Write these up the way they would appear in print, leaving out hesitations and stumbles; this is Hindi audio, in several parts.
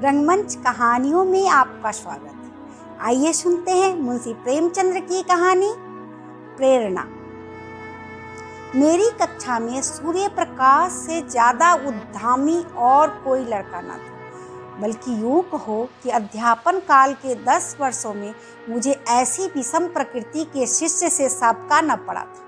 रंगमंच कहानियों में आपका स्वागत है। आइए सुनते हैं मुंशी प्रेमचंद्र की कहानी प्रेरणा। मेरी कक्षा में सूर्य प्रकाश से ज़्यादा उद्यमी और कोई लड़का न था, बल्कि यूँ कहो कि अध्यापन काल के 10 वर्षों में मुझे ऐसी विषम प्रकृति के शिष्य से सबका न पड़ा था।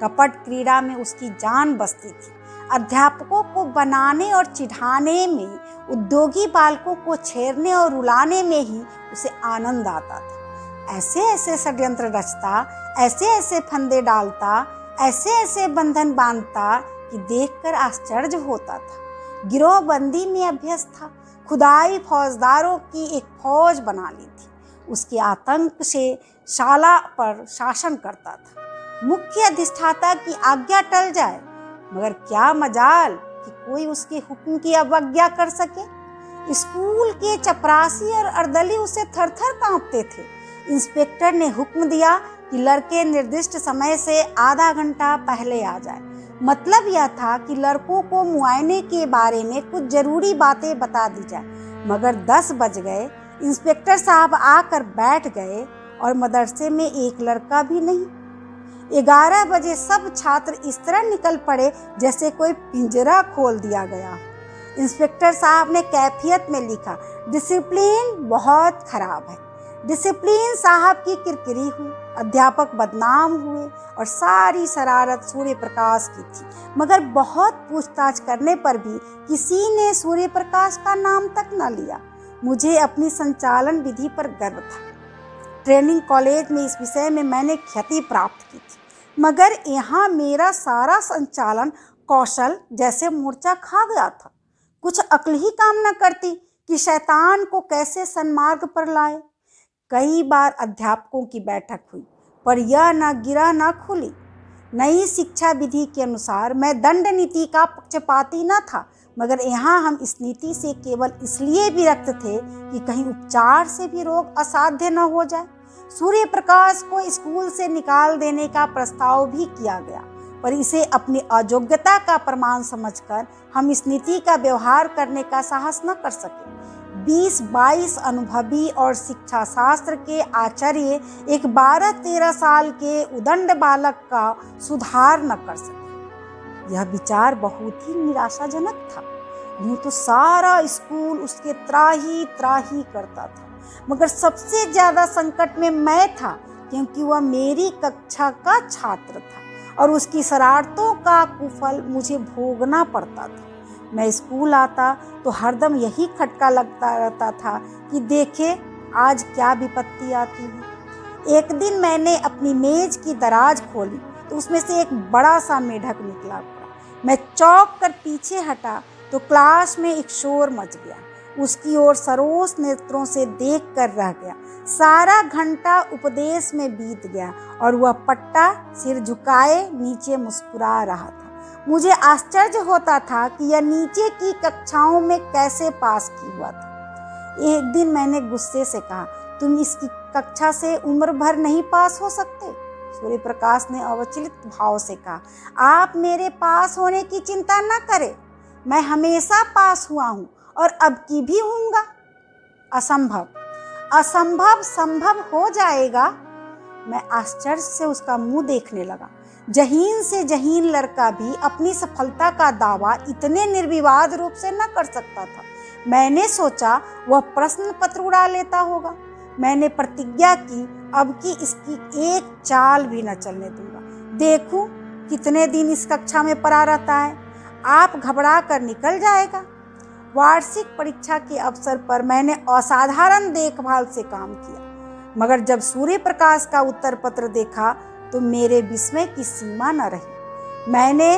कपट क्रीड़ा में उसकी जान बसती थी। अध्यापकों को बनाने और चिढ़ाने में, उद्योगी बालकों को छेड़ने और रुलाने में ही उसे आनंद आता था। ऐसे ऐसे षड्यंत्र रचता, ऐसे ऐसे फंदे डालता, ऐसे ऐसे बंधन बांधता कि देखकर आश्चर्य होता था। गिरोहबंदी में अभ्यस्त था। खुदाई फौजदारों की एक फौज बना ली थी। उसके आतंक से शाला पर शासन करता था। मुख्य अधिष्ठाता की आज्ञा टल जाए, मगर क्या मजाल कि कोई उसके हुक्म की अवज्ञा कर सके। स्कूल के चपरासी और अर्दली उसे थर थर कांपते थे। इंस्पेक्टर ने हुक्म दिया कि लड़के निर्दिष्ट समय से आधा घंटा पहले आ जाए। मतलब यह था कि लड़कों को मुआयने के बारे में कुछ जरूरी बातें बता दी जाए। मगर 10 बज गए, इंस्पेक्टर साहब आकर बैठ गए और मदरसे में एक लड़का भी नहीं। 11 बजे सब छात्र इस तरह निकल पड़े जैसे कोई पिंजरा खोल दिया गया। इंस्पेक्टर साहब ने कैफियत में लिखा, डिसिप्लिन बहुत खराब है। डिसिप्लिन साहब की किरकिरी हुई, अध्यापक बदनाम हुए और सारी शरारत सूर्य प्रकाश की थी। मगर बहुत पूछताछ करने पर भी किसी ने सूर्य प्रकाश का नाम तक न लिया। मुझे अपनी संचालन विधि पर गर्व था। ट्रेनिंग कॉलेज में इस विषय में मैंने ख्याति प्राप्त की थी, मगर यहाँ मेरा सारा संचालन कौशल जैसे मोर्चा खा गया था। कुछ अक्ल ही काम न करती कि शैतान को कैसे सन्मार्ग पर लाए। कई बार अध्यापकों की बैठक हुई, पर यह न गिरा न खुली। नई शिक्षा विधि के अनुसार मैं दंड नीति का पक्षपाती न था, मगर यहाँ हम इस नीति से केवल इसलिए विरक्त थे कि कहीं उपचार से भी रोग असाध्य न हो जाए। सूर्य प्रकाश को स्कूल से निकाल देने का प्रस्ताव भी किया गया, पर इसे अपनी अयोग्यता का प्रमाण समझकर हम इस नीति का व्यवहार करने का साहस न कर सके। 20-22 अनुभवी और शिक्षा शास्त्र के आचार्य एक 12-13 साल के उदंड बालक का सुधार न कर सके। यह विचार बहुत ही निराशाजनक था। यूँ तो सारा स्कूल उसके त्राही त्राही करता था, मगर सबसे ज्यादा संकट में मैं था, क्योंकि वह मेरी कक्षा का छात्र था और उसकी शरारतों का कुफल मुझे भोगना पड़ता था। मैं स्कूल आता तो हरदम यही खटका लगता रहता था कि देखे आज क्या विपत्ति आती है। एक दिन मैंने अपनी मेज की दराज खोली तो उसमें से एक बड़ा सा मेढक निकला पड़ा। मैं चौंक कर पीछे हटा तो क्लास में एक शोर मच गया। उसकी ओर सरोस नेत्रों से देख कर रह गया। सारा घंटा उपदेश में बीत गया और वह पट्टा सिर झुकाए नीचे मुस्कुरा रहा था। मुझे आश्चर्य होता था कि यह नीचे की कक्षाओं में कैसे पास की हुआ था। एक दिन मैंने गुस्से से कहा, तुम इसकी कक्षा से उम्र भर नहीं पास हो सकते। सूर्य प्रकाश ने अविचलित भाव से कहा, आप मेरे पास होने की चिंता न करें, मैं हमेशा पास हुआ हूँ और अब की भी होऊंगा। असंभव। असंभव संभव हो जाएगा। मैं आश्चर्य से उसका मुंह देखने लगा। जहीन से जहीन लड़का भी अपनी सफलता का दावा इतने निर्विवाद रूप से न कर सकता था। मैंने सोचा वह प्रश्न पत्र उड़ा लेता होगा। मैंने प्रतिज्ञा की अब की इसकी एक चाल भी न चलने दूंगा। देखूं कितने दिन इस कक्षा में पड़ा रहता है, आप घबरा कर निकल जाएगा। वार्षिक परीक्षा के अवसर पर मैंने असाधारण देखभाल से काम किया, मगर जब सूर्य प्रकाश का उत्तर पत्र देखा तो मेरे विस्मय की सीमा न रही। मैंने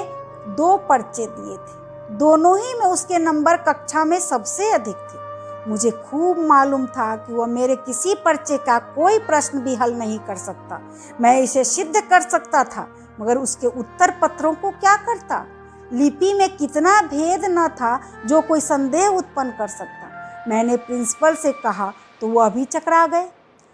2 पर्चे दिए थे, दोनों ही में उसके नंबर कक्षा में सबसे अधिक थे। मुझे खूब मालूम था कि वह मेरे किसी पर्चे का कोई प्रश्न भी हल नहीं कर सकता। मैं इसे सिद्ध कर सकता था, मगर उसके उत्तर पत्रों को क्या करता। लिपि में कितना भेद न था जो कोई संदेह उत्पन्न कर सकता। मैंने प्रिंसिपल से कहा तो वह भी चकरा गए,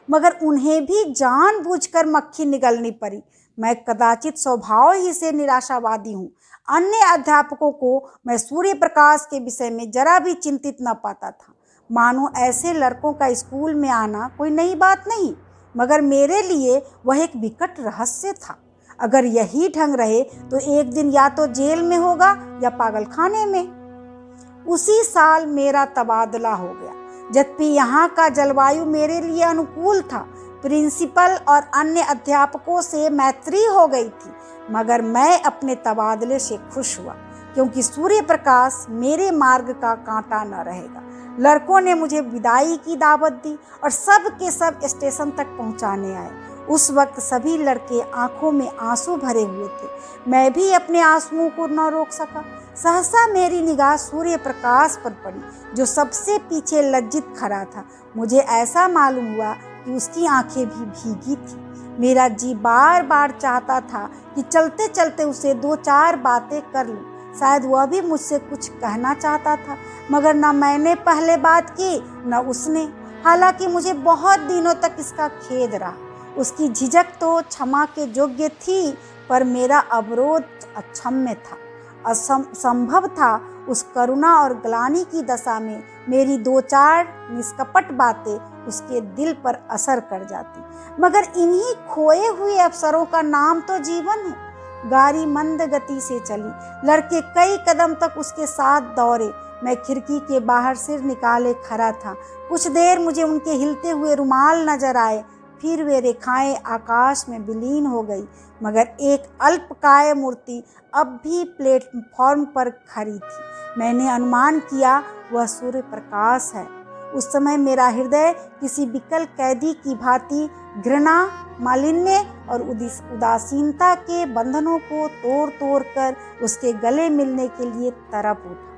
मगर उन्हें भी जानबूझकर मक्खी निगलनी पड़ी। मैं कदाचित स्वभाव ही से निराशावादी हूँ। अन्य अध्यापकों को मैं सूर्य प्रकाश के विषय में जरा भी चिंतित न पाता था, मानो ऐसे लड़कों का स्कूल में आना कोई नई बात नहीं, मगर मेरे लिए वह एक विकट रहस्य था। अगर यही ढंग रहे तो एक दिन या तो जेल में होगा या पागलखाने में। उसी साल मेरा तबादला हो गया। जबकि यहाँ का जलवायु मेरे लिए अनुकूल था, प्रिंसिपल और अन्य अध्यापकों से मैत्री हो गई थी, मगर मैं अपने तबादले से खुश हुआ, क्योंकि सूर्य प्रकाश मेरे मार्ग का कांटा न रहेगा। लड़कों ने मुझे विदाई की दावत दी और सब के सब स्टेशन तक पहुंचाने आए। उस वक्त सभी लड़के आंखों में आंसू भरे हुए थे। मैं भी अपने आंसुओं को न रोक सका। सहसा मेरी निगाह सूर्य प्रकाश पर पड़ी, जो सबसे पीछे लज्जित खड़ा था। मुझे ऐसा मालूम हुआ कि उसकी आंखें भी भीगी थी। मेरा जी बार बार चाहता था कि चलते चलते उसे 2-4 बातें कर लूं। शायद वह भी मुझसे कुछ कहना चाहता था, मगर न मैंने पहले बात की न उसने। हालांकि मुझे बहुत दिनों तक इसका खेद रहा। उसकी झिझक तो क्षमा के योग्य थी, पर मेरा अवरोध अक्षम्य था। असंभव था उस करुणा और ग्लानि की दशा में मेरी 2-4 निष्कपट बातें उसके दिल पर असर कर जाती। मगर इन्हीं खोए हुए अवसरों का नाम तो जीवन है। गाड़ी मंद गति से चली। लड़के कई कदम तक उसके साथ दौड़े। मैं खिड़की के बाहर सिर निकाले खड़ा था। कुछ देर मुझे उनके हिलते हुए रुमाल नजर आए, फिर वे रेखाएं आकाश में विलीन हो गई। मगर एक अल्पकाय मूर्ति अब भी प्लेटफॉर्म पर खड़ी थी। मैंने अनुमान किया वह सूर्य प्रकाश है। उस समय मेरा हृदय किसी विकल कैदी की भांति घृणा, मालिन्य और उदासीनता के बंधनों को तोड़ तोड़ कर उसके गले मिलने के लिए तड़प उठा।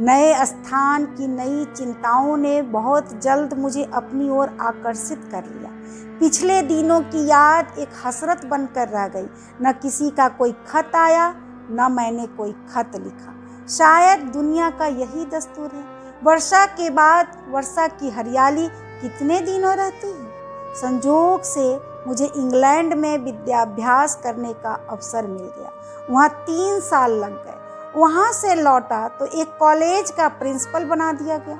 नए स्थान की नई चिंताओं ने बहुत जल्द मुझे अपनी ओर आकर्षित कर लिया। पिछले दिनों की याद एक हसरत बनकर रह गई। न किसी का कोई खत आया, न मैंने कोई खत लिखा। शायद दुनिया का यही दस्तूर है। वर्षा के बाद वर्षा की हरियाली कितने दिनों रहती है। संजोग से मुझे इंग्लैंड में विद्याभ्यास करने का अवसर मिल गया। वहाँ 3 साल लग गए। वहाँ से लौटा तो एक कॉलेज का प्रिंसिपल बना दिया गया।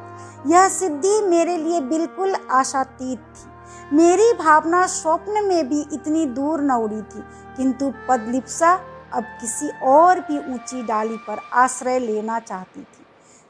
यह सिद्धि मेरे लिए बिल्कुल आशातीत थी। मेरी भावना स्वप्न में भी इतनी दूर न उड़ी थी, किंतु पदलिप्सा अब किसी और भी ऊंची डाली पर आश्रय लेना चाहती थी।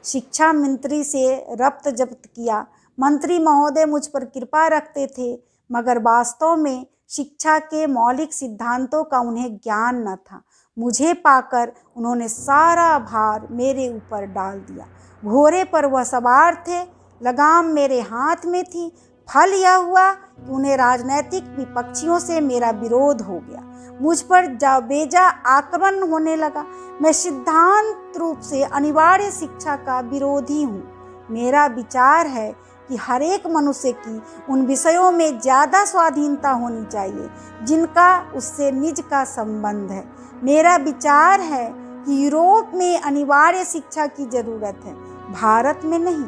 शिक्षा मंत्री से रब्त जब्त किया। मंत्री महोदय मुझ पर कृपा रखते थे, मगर वास्तव में शिक्षा के मौलिक सिद्धांतों का उन्हें ज्ञान न था। मुझे पाकर उन्होंने सारा भार मेरे ऊपर डाल दिया। घोड़े पर वह सवार थे, लगाम मेरे हाथ में थी। फल यह हुआ कि उन्हें राजनैतिक विपक्षियों से मेरा विरोध हो गया। मुझ पर जाबेजा आक्रमण होने लगा। मैं सिद्धांत रूप से अनिवार्य शिक्षा का विरोधी हूँ। मेरा विचार है कि हर एक मनुष्य की उन विषयों में ज़्यादा स्वाधीनता होनी चाहिए जिनका उससे निज का संबंध है। मेरा विचार है कि यूरोप में अनिवार्य शिक्षा की जरूरत है, भारत में नहीं।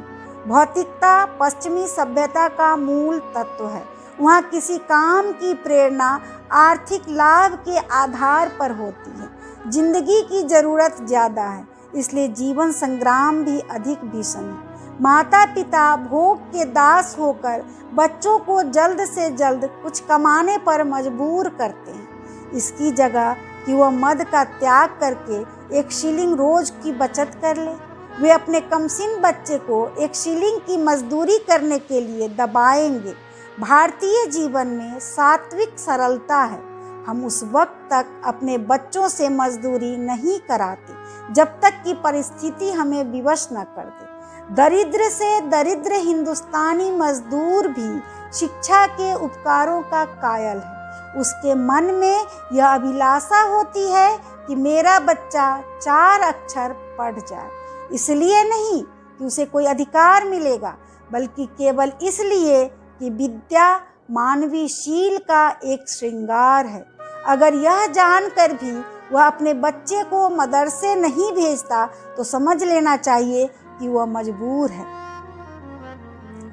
भौतिकता पश्चिमी सभ्यता का मूल तत्व है। वहाँ किसी काम की प्रेरणा आर्थिक लाभ के आधार पर होती है। जिंदगी की जरूरत ज़्यादा है, इसलिए जीवन संग्राम भी अधिक भीषण है। माता पिता भोग के दास होकर बच्चों को जल्द से जल्द कुछ कमाने पर मजबूर करते हैं, इसकी जगह कि वह मद का त्याग करके 1 शिलिंग रोज की बचत कर ले। वे अपने कमसिन बच्चे को 1 शिलिंग की मजदूरी करने के लिए दबाएंगे। भारतीय जीवन में सात्विक सरलता है। हम उस वक्त तक अपने बच्चों से मजदूरी नहीं कराते जब तक कि परिस्थिति हमें विवश न कर दे। दरिद्र से दरिद्र हिंदुस्तानी मजदूर भी शिक्षा के उपकारों का कायल है। उसके मन में यह अभिलाषा होती है कि मेरा बच्चा 4 अक्षर पढ़ जाए। इसलिए नहीं कि उसे कोई अधिकार मिलेगा, बल्कि केवल इसलिए कि विद्या मानवीय शील का एक श्रृंगार है। अगर यह जानकर भी वह अपने बच्चे को मदरसे नहीं भेजता तो समझ लेना चाहिए कि वह मजबूर है।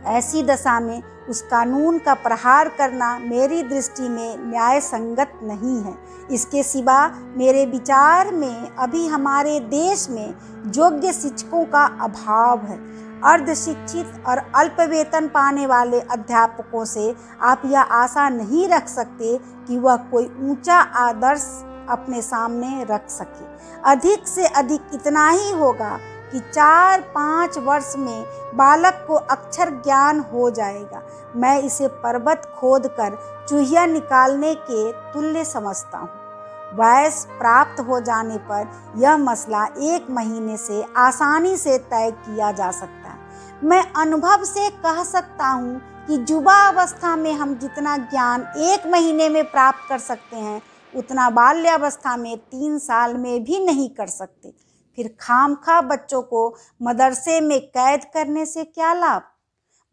ऐसी दशा में उस कानून का प्रहार करना मेरी दृष्टि में न्याय संगत नहीं है। इसके सिवा मेरे विचार में अभी हमारे देश में योग्य शिक्षकों का अभाव है। अर्ध शिक्षित और अल्प वेतन पाने वाले अध्यापकों से आप यह आशा नहीं रख सकते कि वह कोई ऊंचा आदर्श अपने सामने रख सके। अधिक से अधिक इतना ही होगा कि 4-5 वर्ष में बालक को अक्षर ज्ञान हो जाएगा। मैं इसे पर्वत खोदकर चूहिया निकालने के तुल्य समझता हूँ। वयस प्राप्त हो जाने पर यह मसला 1 महीने से आसानी से तय किया जा सकता है। मैं अनुभव से कह सकता हूँ कि युवा अवस्था में हम जितना ज्ञान 1 महीने में प्राप्त कर सकते हैं, उतना बाल्यावस्था में 3 साल में भी नहीं कर सकते। फिर खामखा बच्चों को मदरसे में कैद करने से क्या लाभ?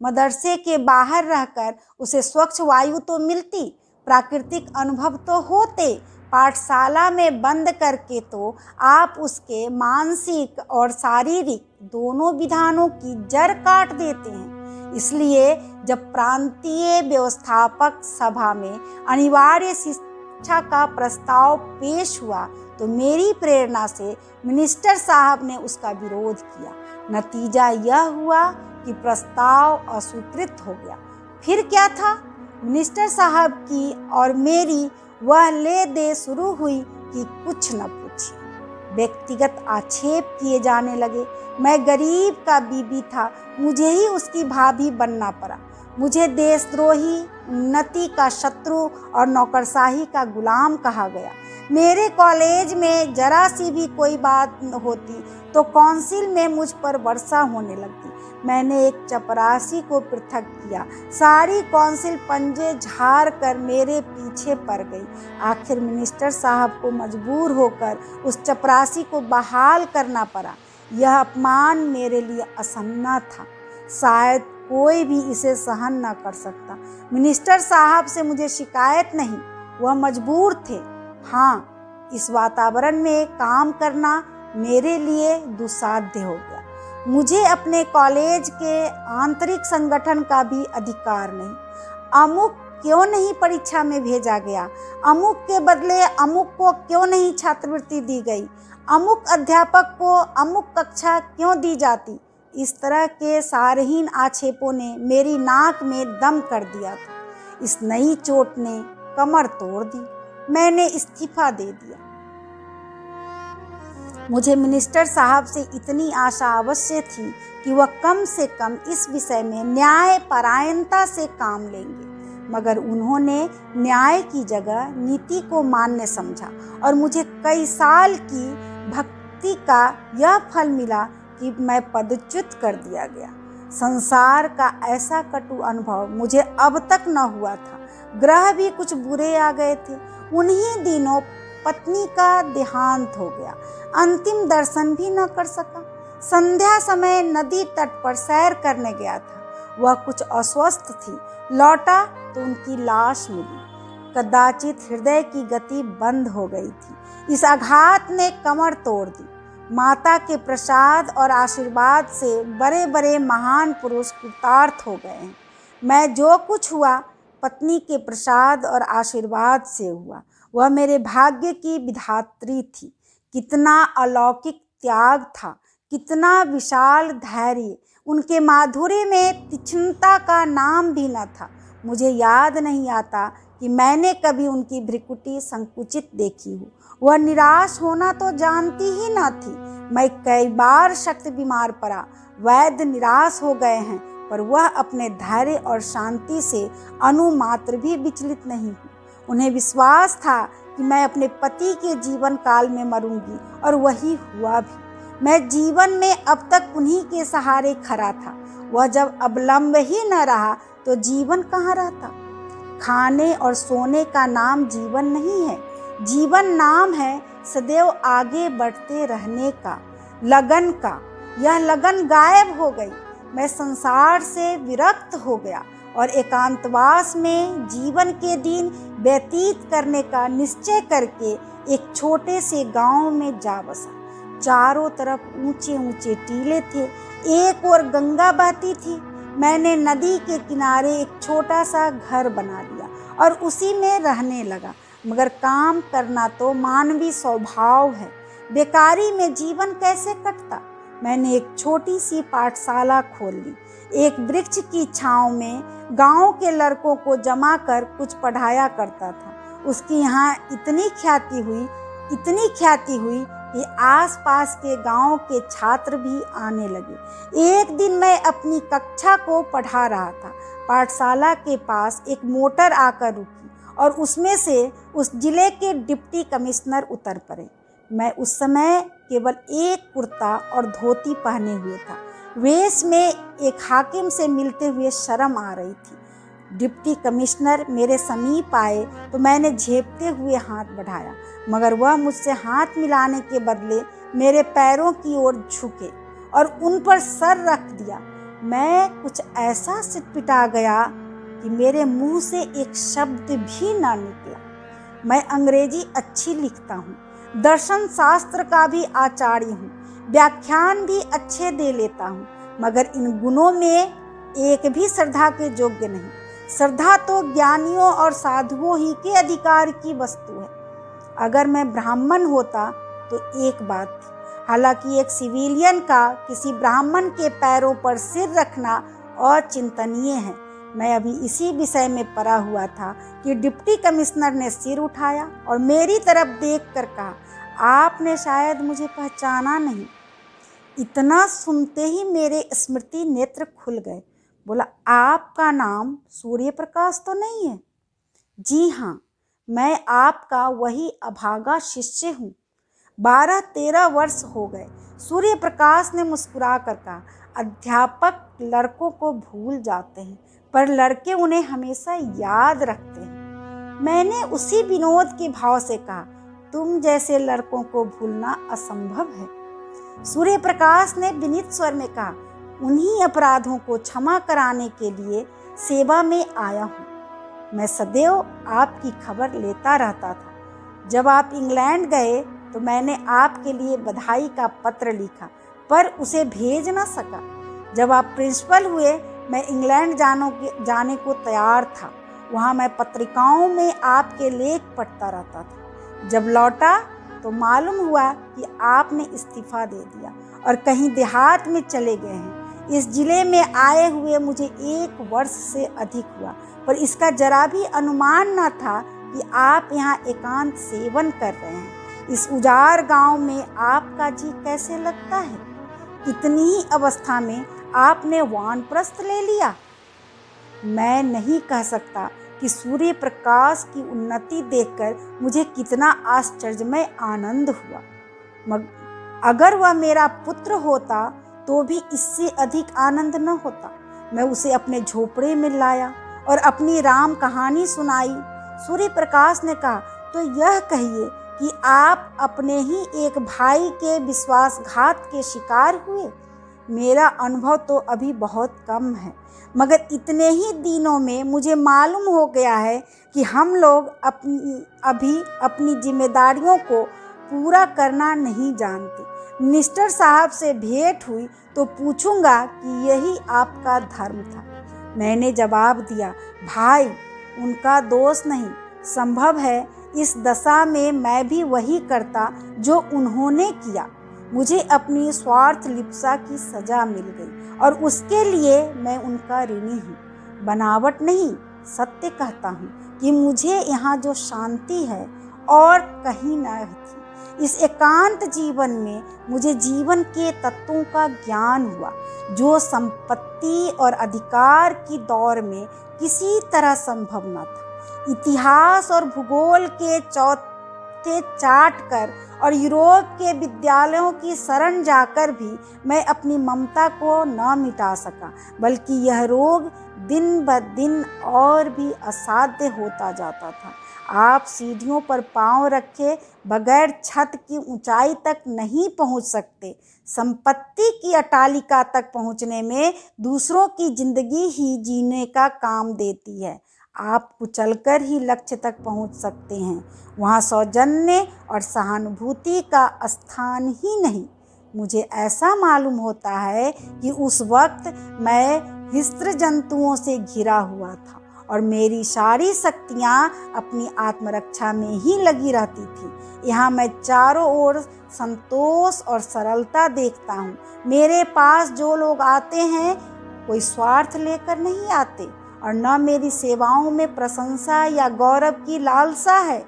मदरसे के बाहर रहकर उसे स्वच्छ वायु तो मिलती, प्राकृतिक अनुभव तो होते। पाठशाला में बंद करके तो आप उसके मानसिक और शारीरिक दोनों विधानों की जड़ काट देते हैं। इसलिए जब प्रांतीय व्यवस्थापक सभा में अनिवार्य शिक्षा का प्रस्ताव पेश हुआ तो मेरी प्रेरणा से मिनिस्टर साहब ने उसका विरोध किया। नतीजा यह हुआ कि प्रस्ताव अस्वीकृत हो गया। फिर क्या था? मिनिस्टर साहब की और मेरी वह ले दे शुरू हुई कि कुछ न पूछिए। व्यक्तिगत आक्षेप किए जाने लगे। मैं गरीब का बीबी था, मुझे ही उसकी भाभी बनना पड़ा। मुझे देशद्रोही, उन्नति का शत्रु और नौकरशाही का गुलाम कहा गया। मेरे कॉलेज में जरा सी भी कोई बात होती तो काउंसिल में मुझ पर वर्षा होने लगती। मैंने एक चपरासी को पृथक किया। सारी काउंसिल पंजे झाड़ कर मेरे पीछे पड़ गई। आखिर मिनिस्टर साहब को मजबूर होकर उस चपरासी को बहाल करना पड़ा। यह अपमान मेरे लिए असहनीय था। शायद कोई भी इसे सहन न कर सकता। मिनिस्टर साहब से मुझे शिकायत नहीं, वह मजबूर थे। हाँ, इस वातावरण में काम करना मेरे लिए दुस्साध्य हो गया। मुझे अपने कॉलेज के आंतरिक संगठन का भी अधिकार नहीं। अमुक क्यों नहीं परीक्षा में भेजा गया? अमुक के बदले अमुक को क्यों नहीं छात्रवृत्ति दी गई? अमुक अध्यापक को अमुक कक्षा क्यों दी जाती? इस तरह के सारहीन आक्षेपों ने मेरी नाक में दम कर दिया था। इस नई चोट ने कमर तोड़ दी। मैंने इस्तीफा दे दिया। मुझे मिनिस्टर साहब से इतनी आशा अवश्य थी कि वह कम से कम इस विषय में न्यायपरायणता से काम लेंगे, मगर उन्होंने न्याय की जगह नीति को मान्य समझा और मुझे कई साल की भक्ति का यह फल मिला कि मैं पदच्युत कर दिया गया। संसार का ऐसा कटु अनुभव मुझे अब तक न हुआ था। ग्रह भी कुछ बुरे आ गए थे। उन्हीं दिनों पत्नी का देहांत हो गया। अंतिम दर्शन भी न कर सका। संध्या समय नदी तट पर सैर करने गया था। वह कुछ अस्वस्थ थी। लौटा तो उनकी लाश मिली। कदाचित हृदय की गति बंद हो गई थी। इस आघात ने कमर तोड़ दी। माता के प्रसाद और आशीर्वाद से बड़े बड़े महान पुरुष कृतार्थ हो गए हैं। मैं जो कुछ हुआ पत्नी के प्रसाद और आशीर्वाद से हुआ। वह मेरे भाग्य की विधात्री थी। कितना अलौकिक त्याग था, कितना विशाल धैर्य। उनके माधुर्य में तीक्ष्णता का नाम भी न था। मुझे याद नहीं आता कि मैंने कभी उनकी भ्रिकुटी संकुचित देखी हो। वह निराश होना तो जानती ही न थी। मैं कई बार शक्त बीमार पड़ा। वैद्य निराश हो गए हैं, पर वह अपने धैर्य और शांति से अनुमात्र भी विचलित नहीं हुई। उन्हें विश्वास था कि मैं अपने पति के जीवन काल में मरूंगी, और वही हुआ भी। मैं जीवन में अब तक उन्हीं के सहारे खड़ा था। वह जब अवलंब ही न रहा तो जीवन कहाँ रहता? खाने और सोने का नाम जीवन नहीं है। जीवन नाम है सदैव आगे बढ़ते रहने का, लगन का। यह लगन गायब हो गई। मैं संसार से विरक्त हो गया और एकांतवास में जीवन के दिन व्यतीत करने का निश्चय करके एक छोटे से गांव में जा बसा। चारों तरफ ऊंचे ऊंचे टीले थे। एक ओर गंगा बहती थी। मैंने नदी के किनारे एक छोटा सा घर बना लिया और उसी में रहने लगा। मगर काम करना तो मानवीय स्वभाव है। बेकारी में जीवन कैसे कटता? मैंने एक छोटी सी पाठशाला खोल ली। एक वृक्ष की छांव में गांव के लड़कों को जमा कर कुछ पढ़ाया करता था। उसकी यहाँ इतनी ख्याति हुई कि आसपास के गांव के छात्र भी आने लगे। एक दिन मैं अपनी कक्षा को पढ़ा रहा था। पाठशाला के पास एक मोटर आकर रुकी और उसमें से उस जिले के डिप्टी कमिश्नर उतर पड़े। मैं उस समय केवल एक कुर्ता और धोती पहने हुए था। वेश में एक हाकिम से मिलते हुए शर्म आ रही थी। डिप्टी कमिश्नर मेरे समीप आए तो मैंने झेपते हुए हाथ बढ़ाया, मगर वह मुझसे हाथ मिलाने के बदले मेरे पैरों की ओर झुके और उन पर सर रख दिया। मैं कुछ ऐसा सिटपिटा गया कि मेरे मुंह से एक शब्द भी ना निकला। मैं अंग्रेजी अच्छी लिखता हूँ, दर्शन शास्त्र का भी आचार्य हूँ, व्याख्यान भी अच्छे दे लेता हूँ, मगर इन गुणों में एक भी श्रद्धा के योग्य नहीं। श्रद्धा तो ज्ञानियों और साधुओं ही के अधिकार की वस्तु है। अगर मैं ब्राह्मण होता तो एक बात थी, हालांकि एक सिविलियन का किसी ब्राह्मण के पैरों पर सिर रखना अचिंतनीय है। मैं अभी इसी विषय में पड़ा हुआ था कि डिप्टी कमिश्नर ने सिर उठाया और मेरी तरफ देखकर कहा, आपने शायद मुझे पहचाना नहीं। इतना सुनते ही मेरे स्मृति नेत्र खुल गए। बोला, आपका नाम सूर्य प्रकाश तो नहीं है? जी हाँ, मैं आपका वही अभागा शिष्य हूँ। 12-13 वर्ष हो गए। सूर्य प्रकाश ने मुस्कुरा कर कहा, अध्यापक लड़कों को भूल जाते हैं, पर लड़के उन्हें हमेशा याद रखते हैं। मैंने उसी विनोद के भाव से कहा, तुम जैसे लड़कों को भूलना असंभव है। सूर्य प्रकाश ने विनीत स्वर में कहा, उन्हीं अपराधों को क्षमा कराने के लिए सेवा में आया हूँ। मैं सदैव आपकी खबर लेता रहता था। जब आप इंग्लैंड गए तो मैंने आपके लिए बधाई का पत्र लिखा, पर उसे भेज न सका। जब आप प्रिंसिपल हुए मैं इंग्लैंड जाने को तैयार था। वहाँ मैं पत्रिकाओं में आपके लेख पढ़ता रहता था। जब लौटा तो मालूम हुआ कि आपने इस्तीफा दे दिया और कहीं देहात में चले गए हैं। इस जिले में आए हुए मुझे 1 वर्ष से अधिक हुआ, पर इसका जरा भी अनुमान न था कि आप यहाँ एकांत सेवन कर रहे हैं। इस उजाड़ गांव में आपका जी कैसे लगता है? इतनी ही अवस्था में आपने वानप्रस्थ ले लिया। मैं नहीं कह सकता कि सूर्य प्रकाश की उन्नति देखकर मुझे कितना आश्चर्यमय आनंद हुआ। अगर वह मेरा पुत्र होता तो भी इससे अधिक आनंद न होता। मैं उसे अपने झोपड़े में लाया और अपनी राम कहानी सुनाई। सूर्य प्रकाश ने कहा, तो यह कहिए कि आप अपने ही एक भाई के विश्वासघात के शिकार हुए। मेरा अनुभव तो अभी बहुत कम है, मगर इतने ही दिनों में मुझे मालूम हो गया है कि हम लोग अभी अपनी जिम्मेदारियों को पूरा करना नहीं जानते। मिनिस्टर साहब से भेंट हुई तो पूछूंगा कि यही आपका धर्म था। मैंने जवाब दिया, भाई उनका दोष नहीं, संभव है इस दशा में मैं भी वही करता जो उन्होंने किया। मुझे अपनी स्वार्थ लिप्सा की सजा मिल गई और उसके लिए मैं उनका ऋणी हूँ। बनावट नहीं, सत्य कहता हूँ कि मुझे यहाँ जो शांति है और कहीं न थी। इस एकांत जीवन में मुझे जीवन के तत्वों का ज्ञान हुआ, जो संपत्ति और अधिकार की दौड़ में किसी तरह संभव न था। इतिहास और भूगोल के चौथे चाट कर और यूरोप के विद्यालयों की शरण जाकर भी मैं अपनी ममता को न मिटा सका, बल्कि यह रोग दिन ब दिन और भी असाध्य होता जाता था। आप सीढ़ियों पर पांव रखे बगैर छत की ऊंचाई तक नहीं पहुंच सकते। संपत्ति की अटालिका तक पहुंचने में दूसरों की जिंदगी ही जीने का काम देती है। आप कुचलकर ही लक्ष्य तक पहुंच सकते हैं। वहाँ सौजन्य और सहानुभूति का स्थान ही नहीं। मुझे ऐसा मालूम होता है कि उस वक्त मैं हिंस्र जंतुओं से घिरा हुआ था और मेरी सारी शक्तियाँ अपनी आत्मरक्षा में ही लगी रहती थी। यहाँ मैं चारों ओर संतोष और सरलता देखता हूँ। मेरे पास जो लोग आते हैं कोई स्वार्थ लेकर नहीं आते और न मेरी सेवाओं में प्रशंसा या गौरव की लालसा है।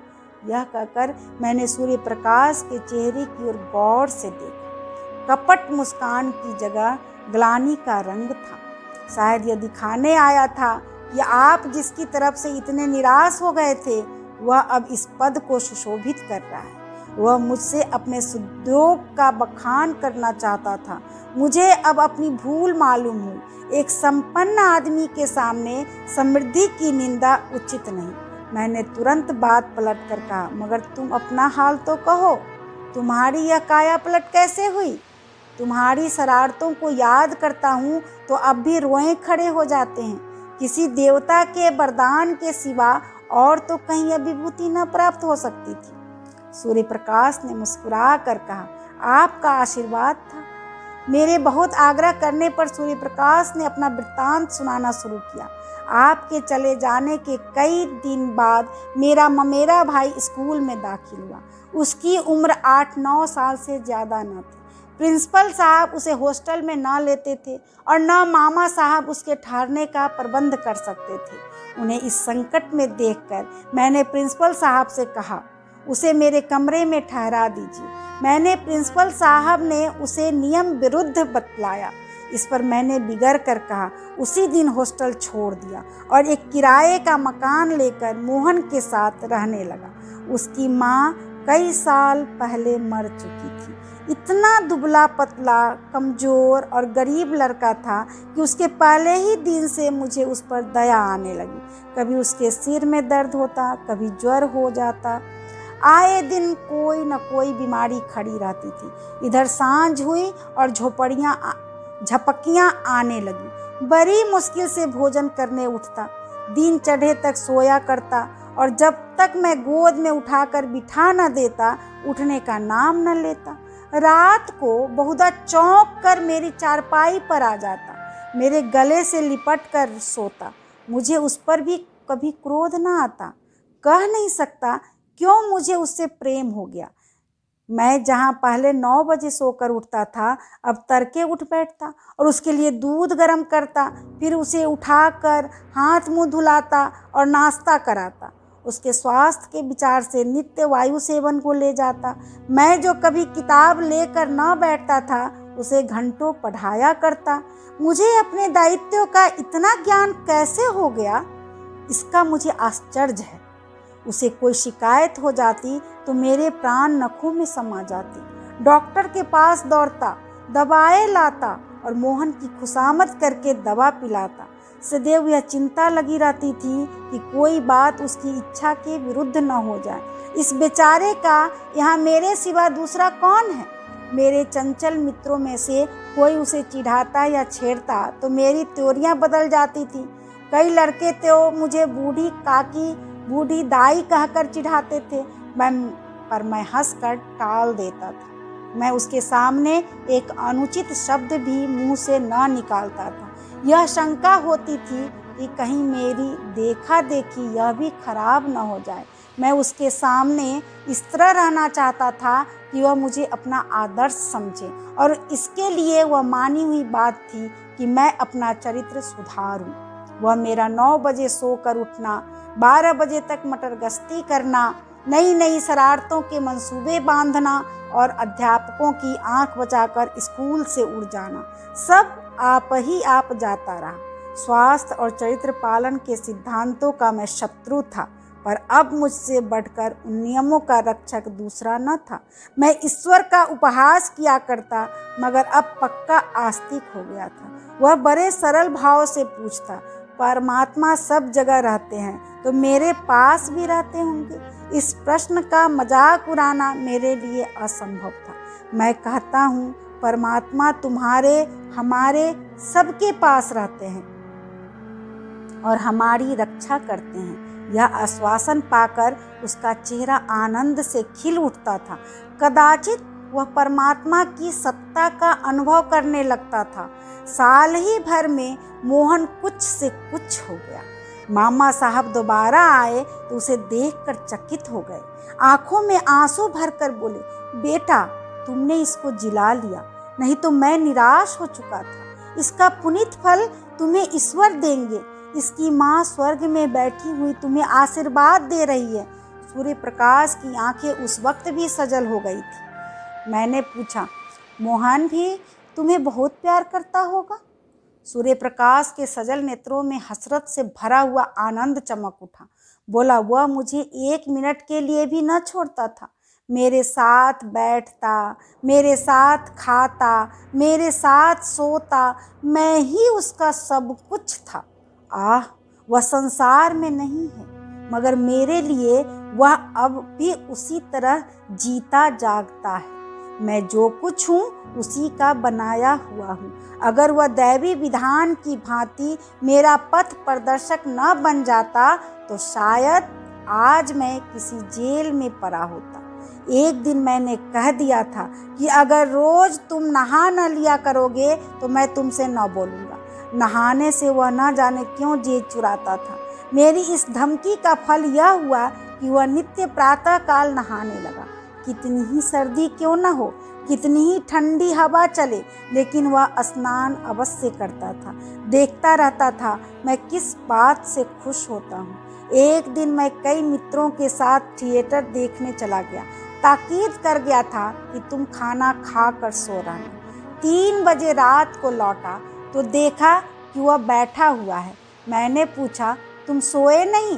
यह कहकर मैंने सूर्य प्रकाश के चेहरे की ओर गौर से देखा। कपट मुस्कान की जगह ग्लानि का रंग था। शायद यह दिखाने आया था कि आप जिसकी तरफ से इतने निराश हो गए थे वह अब इस पद को सुशोभित कर रहा है। वह मुझसे अपने सुद्योग का बखान करना चाहता था। मुझे अब अपनी भूल मालूम हुई। एक संपन्न आदमी के सामने समृद्धि की निंदा उचित नहीं। मैंने तुरंत बात पलट कर कहा, मगर तुम अपना हाल तो कहो, तुम्हारी यह काया पलट कैसे हुई? तुम्हारी शरारतों को याद करता हूँ तो अब भी रोए खड़े हो जाते हैं। किसी देवता के वरदान के सिवा और तो कहीं यह विभूति न प्राप्त हो सकती थी। सूर्य प्रकाश ने मुस्कुरा कर कहा, आपका आशीर्वाद था। मेरे बहुत आग्रह करने पर सूर्य प्रकाश ने अपना वृत्तांत सुनाना शुरू किया। आपके चले जाने के कई दिन बाद मेरा ममेरा भाई स्कूल में दाखिल हुआ। उसकी उम्र 8-9 साल से ज़्यादा न थी। प्रिंसिपल साहब उसे हॉस्टल में न लेते थे और न मामा साहब उसके ठहरने का प्रबंध कर सकते थे। उन्हें इस संकट में देखकर मैंने प्रिंसिपल साहब से कहा, उसे मेरे कमरे में ठहरा दीजिए। मैंने प्रिंसिपल साहब ने उसे नियम विरुद्ध बतलाया। इस पर मैंने बिगड़ कर कहा, उसी दिन हॉस्टल छोड़ दिया और एक किराए का मकान लेकर मोहन के साथ रहने लगा। उसकी माँ कई साल पहले मर चुकी थी। इतना दुबला पतला, कमज़ोर और गरीब लड़का था कि उसके पहले ही दिन से मुझे उस पर दया आने लगी। कभी उसके सिर में दर्द होता, कभी ज्वर हो जाता। आए दिन कोई न कोई बीमारी खड़ी रहती थी। इधर सांझ हुई और झपकियाँ आने लगी। बड़ी मुश्किल से भोजन करने उठता। दिन चढ़े तक सोया करता और जब तक मैं गोद में उठाकर बिठा न देता उठने का नाम न लेता। रात को बहुधा चौंक कर मेरी चारपाई पर आ जाता, मेरे गले से लिपट कर सोता। मुझे उस पर भी कभी क्रोध न आता। कह नहीं सकता क्यों मुझे उससे प्रेम हो गया। मैं जहाँ पहले 9 बजे सोकर उठता था अब तड़के उठ बैठता और उसके लिए दूध गर्म करता, फिर उसे उठाकर हाथ मुंह धुलाता और नाश्ता कराता। उसके स्वास्थ्य के विचार से नित्य वायु सेवन को ले जाता। मैं जो कभी किताब लेकर न बैठता था उसे घंटों पढ़ाया करता। मुझे अपने दायित्व का इतना ज्ञान कैसे हो गया, इसका मुझे आश्चर्य है। उसे कोई शिकायत हो जाती तो मेरे प्राण नखों में समा जाती। डॉक्टर के पास दौड़ता, दवाएं लाता और मोहन की खुशामद करके दवा पिलाता। सदैव यह चिंता लगी रहती थी कि कोई बात उसकी इच्छा के विरुद्ध न हो जाए। इस बेचारे का यहाँ मेरे सिवा दूसरा कौन है? मेरे चंचल मित्रों में से कोई उसे चिढ़ाता या छेड़ता तो मेरी त्योरियां बदल जाती थी। कई लड़के तो मुझे बूढ़ी काकी, बूढ़ी दाई कहकर चिढ़ाते थे, पर मैं हंसकर टाल देता था। मैं उसके सामने एक अनुचित शब्द भी मुंह से न निकालता था। यह शंका होती थी कि कहीं मेरी देखा देखी यह भी खराब न हो जाए। मैं उसके सामने इस तरह रहना चाहता था कि वह मुझे अपना आदर्श समझे और इसके लिए वह मानी हुई बात थी कि मैं अपना चरित्र सुधारूं। वह मेरा 9 बजे सोकर उठना, 12 बजे तक मटर गश्ती करना, नई नई शरारतों के मंसूबे बांधना और अध्यापकों की आंख बचाकर स्कूल से उड़ जाना, सब आप ही आप जाता रहा। स्वास्थ्य और चरित्र पालन के सिद्धांतों का मैं शत्रु था, पर अब मुझसे बढ़कर उन नियमों का रक्षक दूसरा न था। मैं ईश्वर का उपहास किया करता, मगर अब पक्का आस्तिक हो गया था। वह बड़े सरल भाव से पूछता, परमात्मा सब जगह रहते हैं तो मेरे पास भी रहते होंगे? इस प्रश्न का मजाक उड़ाना मेरे लिए असंभव था। मैं कहता हूँ, परमात्मा तुम्हारे, हमारे सबके पास रहते हैं और हमारी रक्षा करते हैं। यह आश्वासन पाकर उसका चेहरा आनंद से खिल उठता था। कदाचित वह परमात्मा की सत्ता का अनुभव करने लगता था। साल ही भर में मोहन कुछ से कुछ हो गया। मामा साहब दोबारा आए तो उसे देखकर चकित हो गए। आंखों में आंसू भरकर बोले, बेटा तुमने इसको जिला लिया, नहीं तो मैं निराश हो चुका था। इसका पुनीत फल तुम्हें ईश्वर देंगे। इसकी माँ स्वर्ग में बैठी हुई तुम्हें आशीर्वाद दे रही है। सूर्य प्रकाश की आंखें उस वक्त भी सजल हो गई थी। मैंने पूछा, मोहन भी तुम्हें बहुत प्यार करता होगा? सूर्य प्रकाश के सजल नेत्रों में हसरत से भरा हुआ आनंद चमक उठा। बोला, वह मुझे 1 मिनट के लिए भी न छोड़ता था। मेरे साथ बैठता, मेरे साथ खाता, मेरे साथ सोता, मैं ही उसका सब कुछ था। आह, वह संसार में नहीं है, मगर मेरे लिए वह अब भी उसी तरह जीता जागता है। मैं जो कुछ हूँ उसी का बनाया हुआ हूँ। अगर वह दैवी विधान की भांति मेरा पथ प्रदर्शक न बन जाता तो शायद आज मैं किसी जेल में पड़ा होता। एक दिन मैंने कह दिया था कि अगर रोज तुम नहा न लिया करोगे तो मैं तुमसे न बोलूँगा। नहाने से वह न जाने क्यों जेद चुराता था। मेरी इस धमकी का फल यह हुआ कि वह नित्य प्रातः काल नहाने लगा। कितनी ही सर्दी क्यों न हो, कितनी ही ठंडी हवा चले, लेकिन वह स्नान अवश्य करता था। देखता रहता था मैं किस बात से खुश होता हूँ। एक दिन मैं कई मित्रों के साथ थिएटर देखने चला गया। ताकीद कर गया था कि तुम खाना खा कर सो रहना। 3 बजे रात को लौटा तो देखा कि वह बैठा हुआ है। मैंने पूछा, तुम सोए नहीं?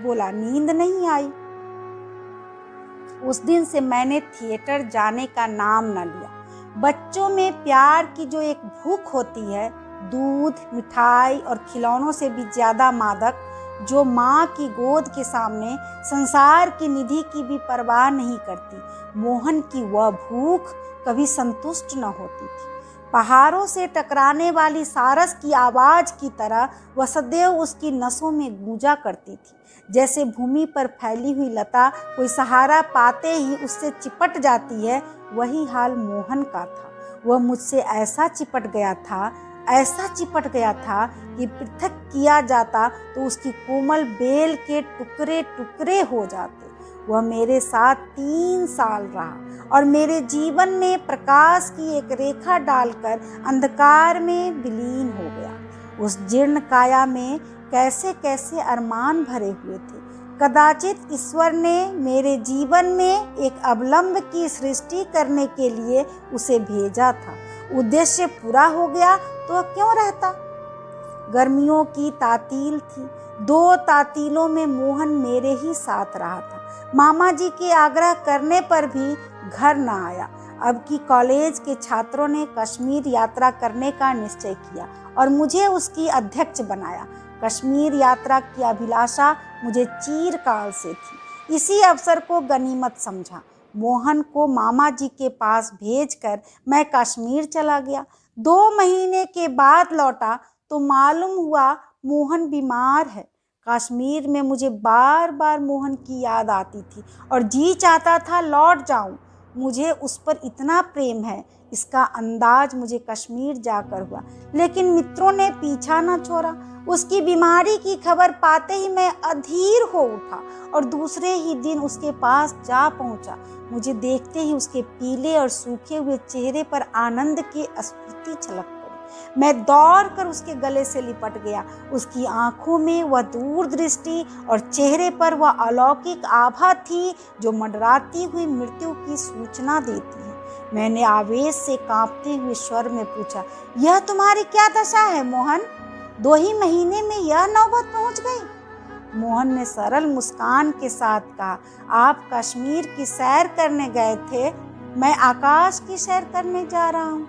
बोला, नींद नहीं आई। उस दिन से मैंने थिएटर जाने का नाम न लिया। बच्चों में प्यार की जो एक भूख होती है, दूध, मिठाई और खिलौनों से भी ज्यादा मादक, जो माँ की गोद के सामने संसार की निधि की भी परवाह नहीं करती, मोहन की वह भूख कभी संतुष्ट न होती थी। पहाड़ों से टकराने वाली सारस की आवाज की तरह वह सदैव उसकी नसों में गूंजा करती थी। जैसे भूमि पर फैली हुई लता कोई सहारा पाते ही उससे चिपट जाती है, वही हाल मोहन का था। वह मुझसे ऐसा चिपट गया था, ऐसा चिपट गया था कि पृथक किया जाता तो उसकी कोमल बेल के टुकड़े टुकड़े हो जाते। वह मेरे साथ 3 साल रहा और मेरे जीवन में प्रकाश की एक रेखा डालकर अंधकार में विलीन हो गया। उस जीर्ण काया में कैसे कैसे अरमान भरे हुए थे। कदाचित ईश्वर ने मेरे जीवन में एक अवलंब की सृष्टि करने के लिए उसे भेजा था। उद्देश्य पूरा हो गया तो क्यों रहता। गर्मियों की तातील थी। 2 तातीलों में मोहन मेरे ही साथ रहा था। मामा जी के आग्रह करने पर भी घर न आया। अब की कॉलेज के छात्रों ने कश्मीर यात्रा करने का निश्चय किया और मुझे उसकी अध्यक्ष बनाया। कश्मीर यात्रा की अभिलाषा मुझे चिरकाल से थी। इसी अवसर को गनीमत समझा। मोहन को मामा जी के पास भेजकर मैं कश्मीर चला गया। 2 महीने के बाद लौटा तो मालूम हुआ मोहन बीमार है। कश्मीर में मुझे बार बार मोहन की याद आती थी और जी चाहता था लौट जाऊं। मुझे उस पर इतना प्रेम है, इसका अंदाज मुझे कश्मीर जाकर हुआ, लेकिन मित्रों ने पीछा न छोड़ा। उसकी बीमारी की खबर पाते ही मैं अधीर हो उठा और दूसरे ही दिन उसके पास जा पहुंचा। मुझे देखते ही उसके पीले और सूखे हुए चेहरे पर आनंद की स्फूर्ति छलक पड़ी। मैं दौड़कर उसके गले से लिपट गया। उसकी आंखों में वह दूरदृष्टि और चेहरे पर वह अलौकिक आभा थी जो मंडराती हुई मृत्यु की सूचना देती है। मैंने आवेश से कांपते हुए स्वर में पूछा, यह तुम्हारी क्या दशा है मोहन? 2 ही महीने में यह नौबत पहुंच गई। मोहन ने सरल मुस्कान के साथ कहा, आप कश्मीर की सैर करने गए थे, मैं आकाश की सैर करने जा रहा हूँ।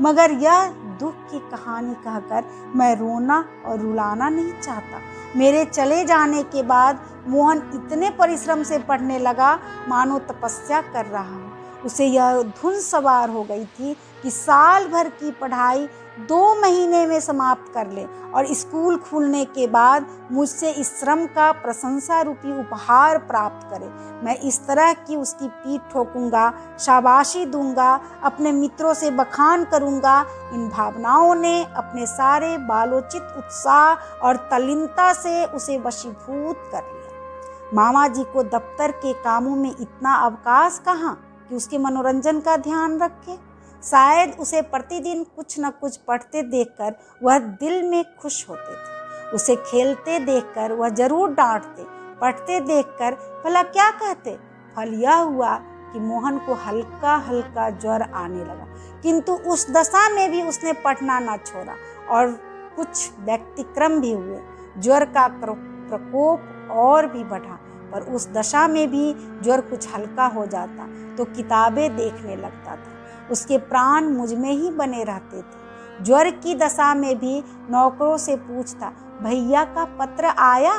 मगर यह दुख की कहानी कहकर मैं रोना और रुलाना नहीं चाहता। मेरे चले जाने के बाद मोहन इतने परिश्रम से पढ़ने लगा मानो तपस्या कर रहा हो। उसे यह धुन सवार हो गई थी कि साल भर की पढ़ाई 2 महीने में समाप्त कर ले और स्कूल खुलने के बाद मुझसे इस श्रम का प्रशंसा रूपी उपहार प्राप्त करे। मैं इस तरह की उसकी पीठ ठोकूंगा, शाबाशी दूंगा, अपने मित्रों से बखान करूंगा। इन भावनाओं ने अपने सारे बालोचित उत्साह और तल्लीनता से उसे वशीभूत कर लिया। मामा जी को दफ्तर के कामों में इतना अवकाश कहाँ कि उसके मनोरंजन का ध्यान रखे। शायद उसे प्रतिदिन कुछ न कुछ पढ़ते देखकर वह दिल में खुश होते थे। उसे खेलते देखकर वह जरूर डांटते, पढ़ते देखकर भला क्या कहते। फल यह हुआ कि मोहन को हल्का हल्का ज्वर आने लगा, किंतु उस दशा में भी उसने पढ़ना न छोड़ा और कुछ व्यतिक्रम भी हुए। ज्वर का प्रकोप और भी बढ़ा, पर उस दशा में भी ज्वर कुछ हल्का हो जाता तो किताबें देखने लगता था। उसके प्राण मुझ में ही बने रहते थे। ज्वर की दशा में भी नौकरों से पूछता, भैया का पत्र आया,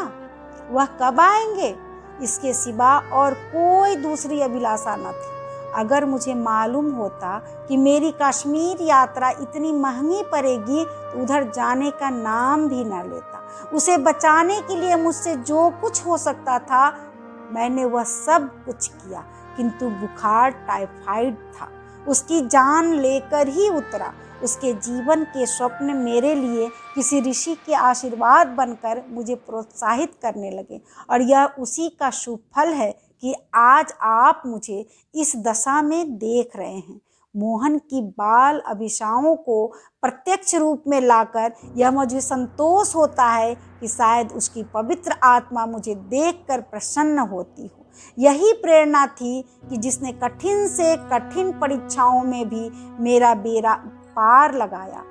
वह कब आएंगे? इसके सिवा और कोई दूसरी अभिलाषा न थी। अगर मुझे मालूम होता कि मेरी कश्मीर यात्रा इतनी महंगी पड़ेगी तो उधर जाने का नाम भी न लेता। उसे बचाने के लिए मुझसे जो कुछ हो सकता था मैंने वह सब कुछ किया, किंतु बुखार टाइफाइड था, उसकी जान लेकर ही उतरा। उसके जीवन के स्वप्न मेरे लिए किसी ऋषि के आशीर्वाद बनकर मुझे प्रोत्साहित करने लगे और यह उसी का शुभ फल है कि आज आप मुझे इस दशा में देख रहे हैं। मोहन की बाल अभिलाषाओं को प्रत्यक्ष रूप में लाकर यह मुझे संतोष होता है कि शायद उसकी पवित्र आत्मा मुझे देखकर प्रसन्न होती हो। यही प्रेरणा थी कि जिसने कठिन से कठिन परीक्षाओं में भी मेरा बेड़ा पार लगाया।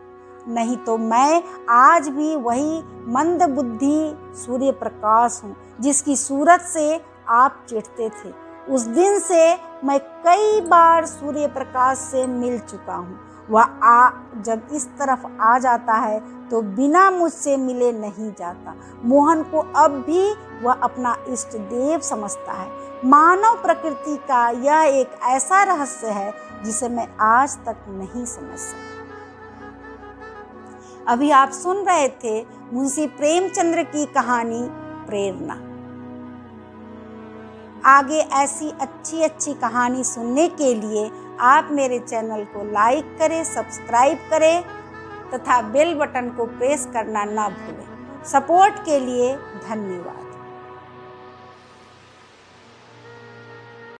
नहीं तो मैं आज भी वही मंद बुद्धि सूर्य प्रकाश हूँ जिसकी सूरत से आप चिढ़ते थे। उस दिन से मैं कई बार सूर्य प्रकाश से मिल चुका हूँ। वह जब इस तरफ आ जाता है तो बिना मुझसे मिले नहीं जाता। मोहन को अब भी वह अपना इष्ट देव समझता है। मानव प्रकृति का यह एक ऐसा रहस्य है जिसे मैं आज तक नहीं समझ सका। अभी आप सुन रहे थे मुंशी प्रेमचंद्र की कहानी प्रेरणा। आगे ऐसी अच्छी अच्छी कहानी सुनने के लिए आप मेरे चैनल को लाइक करें, सब्सक्राइब करें तथा बेल बटन को प्रेस करना ना भूलें। सपोर्ट के लिए धन्यवाद।